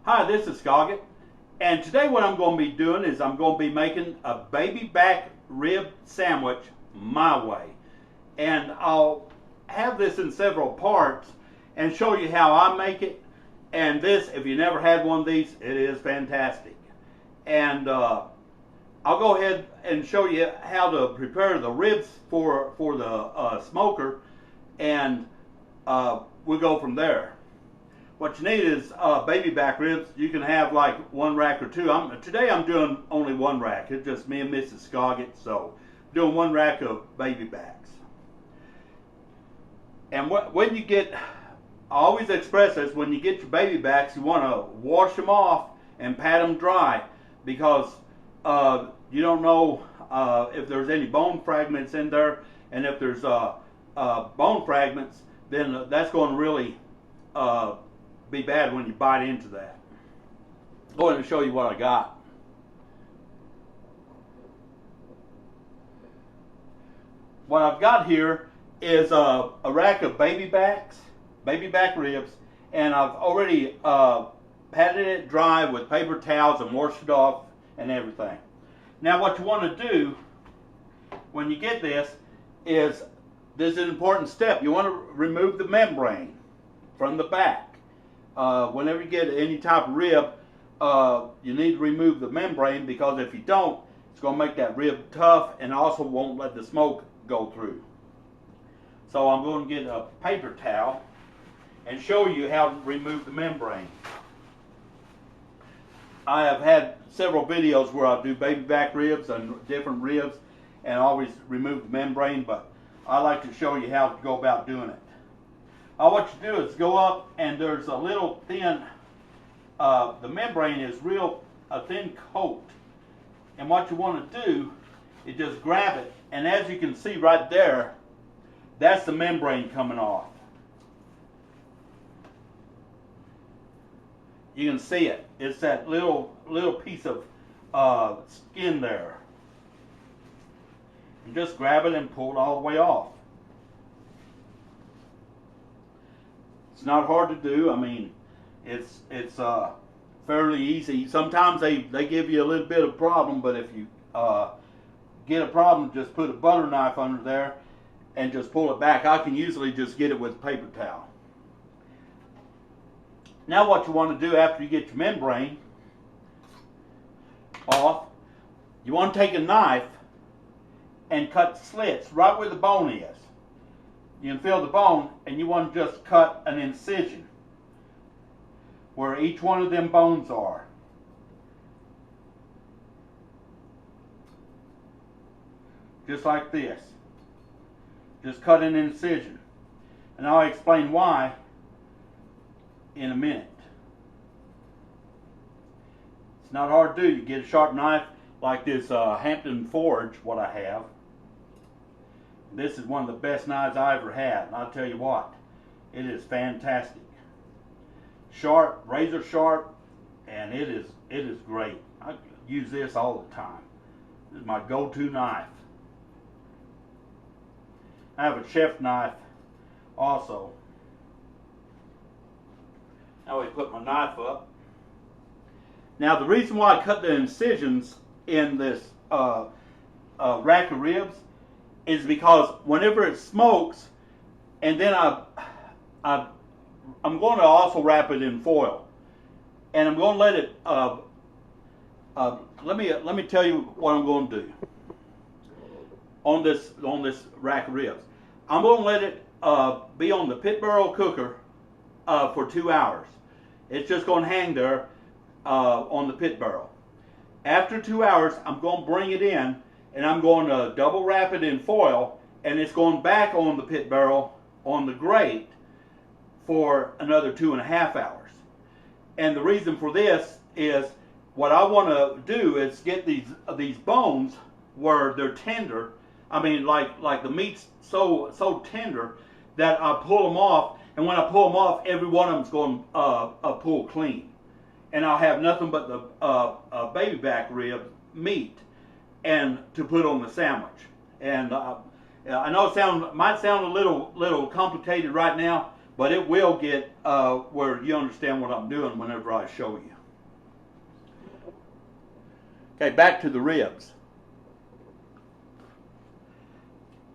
Hi, this is Scoggett, and today what I'm going to be doing is I'm going to be making a baby back rib sandwich my way. And I'll have this in several parts and show you how I make it. And this, if you never had one of these, it is fantastic. And I'll go ahead and show you how to prepare the ribs for the smoker, and we'll go from there. What you need is baby back ribs. You can have like one rack or two. Today I'm doing only one rack. It's just me and Mrs. Scoggett, so I'm doing one rack of baby backs. And when you get, I always express this, when you get your baby backs, you want to wash them off and pat them dry, because you don't know if there's any bone fragments in there, and if there's bone fragments, then that's going to really be bad when you bite into that. Go ahead and show you what I got. What I've got here is a rack of baby back ribs, and I've already patted it dry with paper towels and washed it off and everything. Now what you want to do when you get this is an important step. You want to remove the membrane from the back. Whenever you get any type of rib, you need to remove the membrane, because if you don't, it's going to make that rib tough and also won't let the smoke go through. So I'm going to get a paper towel and show you how to remove the membrane. I have had several videos where I do baby back ribs and different ribs and always remove the membrane, but I like to show you how to go about doing it. What you do is go up, and there's a little thin, the membrane is a thin coat. And what you want to do is just grab it, and as you can see right there, that's the membrane coming off. You can see it. It's that little piece of skin there. And just grab it and pull it all the way off. It's not hard to do. I mean, it's fairly easy. Sometimes they give you a little bit of problem, but if you get a problem, just put a butter knife under there and just pull it back. I can usually just get it with a paper towel. Now what you want to do after you get your membrane off, you want to take a knife and cut slits right where the bone is. You can feel the bone, and you want to just cut an incision where each one of them bones are. Just like this. Just cut an incision. And I'll explain why in a minute. It's not hard to do. You get a sharp knife like this Hampton Forge, what I have. This is one of the best knives I ever had, and I'll tell you what, it is fantastic. Sharp, razor sharp, and it is great. I use this all the time. This is my go-to knife. I have a chef knife also. Now we put my knife up. Now the reason why I cut the incisions in this rack of ribs is because whenever it smokes, and then I'm going to also wrap it in foil, and I'm going to let it. Let me tell you what I'm going to do on this rack of ribs. I'm going to let it be on the pit barrel cooker for 2 hours. It's just going to hang there on the pit barrel. After 2 hours, I'm going to bring it in, and I'm going to double wrap it in foil, and it's going back on the pit barrel on the grate for another 2.5 hours. And the reason for this is, what I want to do is get these bones where they're tender. I mean, like the meat's so tender that I pull them off, and when I pull them off, every one of them's going to pull clean, and I'll have nothing but the baby back rib meat and to put on the sandwich. And I know it might sound a little complicated right now, but it will get where you understand what I'm doing whenever I show you. Okay, back to the ribs.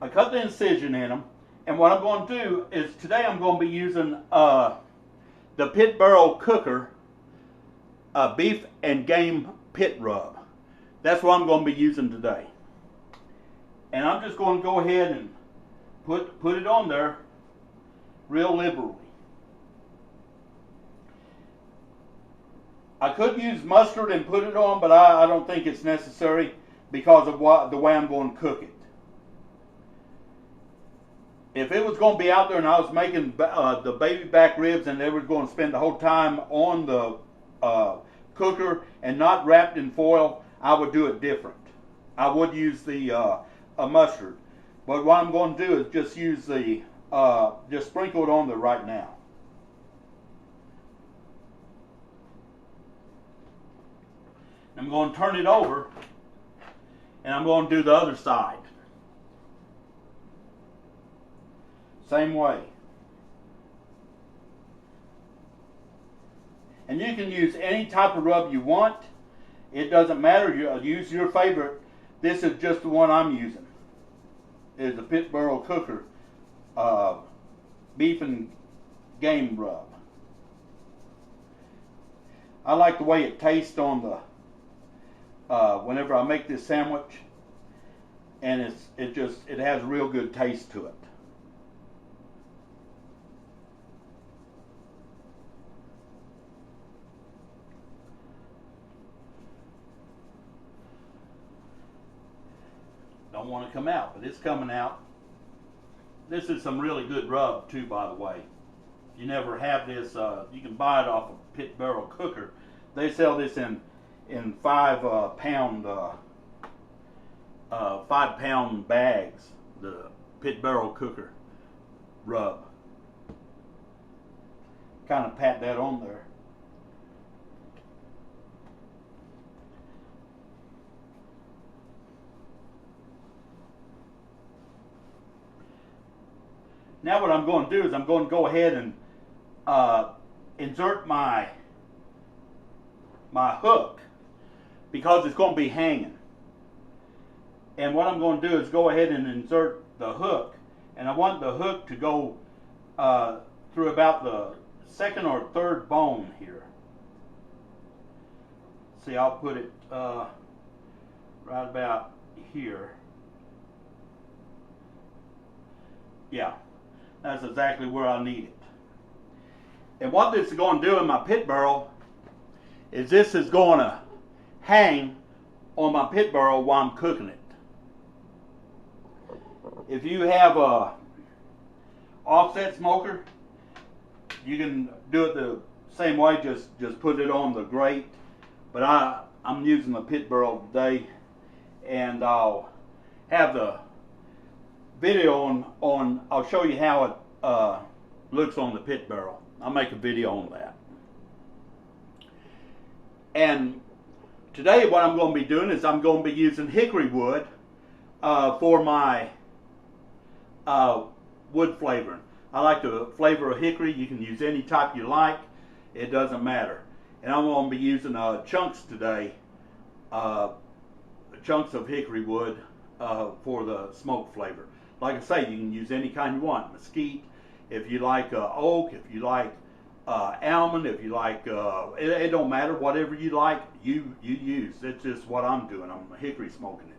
I cut the incision in them, and what I'm going to do is today I'm going to be using the Pit Barrel Cooker beef and game pit rub. That's what I'm going to be using today. And I'm just going to go ahead and put it on there real liberally. I could use mustard and put it on, but I don't think it's necessary because of the way I'm going to cook it. If it was going to be out there and I was making the baby back ribs and they were going to spend the whole time on the cooker and not wrapped in foil, I would do it different. I would use the mustard. But what I'm going to do is just use the, just sprinkle it on there right now. I'm going to turn it over and I'm going to do the other side. Same way. And you can use any type of rub you want. It doesn't matter. You use your favorite. This is just the one I'm using. It's the Pit Barrel Cooker beef and game rub. I like the way it tastes on the whenever I make this sandwich, and it has a real good taste to it. Don't want to come out, but it's coming out. This is some really good rub too, by the way. You never have this. You can buy it off a Pit Barrel Cooker. They sell this in 5-pound bags. The Pit Barrel Cooker rub. Kind of pat that on there. Now what I'm going to do is I'm going to go ahead and insert my hook because it's going to be hanging. And what I'm going to do is go ahead and insert the hook, and I want the hook to go through about the second or third bone here. See, I'll put it right about here. Yeah. That's exactly where I need it. And what this is going to do in my pit barrel is this is going to hang on my pit barrel while I'm cooking it. If you have a offset smoker, you can do it the same way, just put it on the grate. But I'm using the pit barrel today, and I'll have the video on I'll show you how it looks on the pit barrel. I'll make a video on that. And today what I'm going to be doing is I'm going to be using hickory wood for my wood flavoring. I like the flavor of hickory. You can use any type you like. It doesn't matter. And I'm going to be using chunks today, chunks of hickory wood for the smoke flavor. Like I say, you can use any kind you want. Mesquite, if you like oak, if you like almond, if you like, it don't matter. Whatever you like, you use. It's just what I'm doing. I'm hickory smoking it.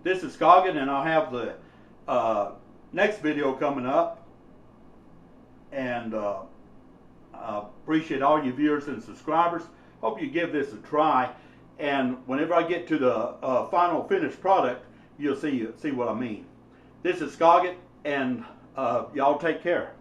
This is Scoggin, and I'll have the next video coming up. And I appreciate all you viewers and subscribers. Hope you give this a try. And whenever I get to the final finished product, you'll see what I mean. This is Scoggin, and y'all take care.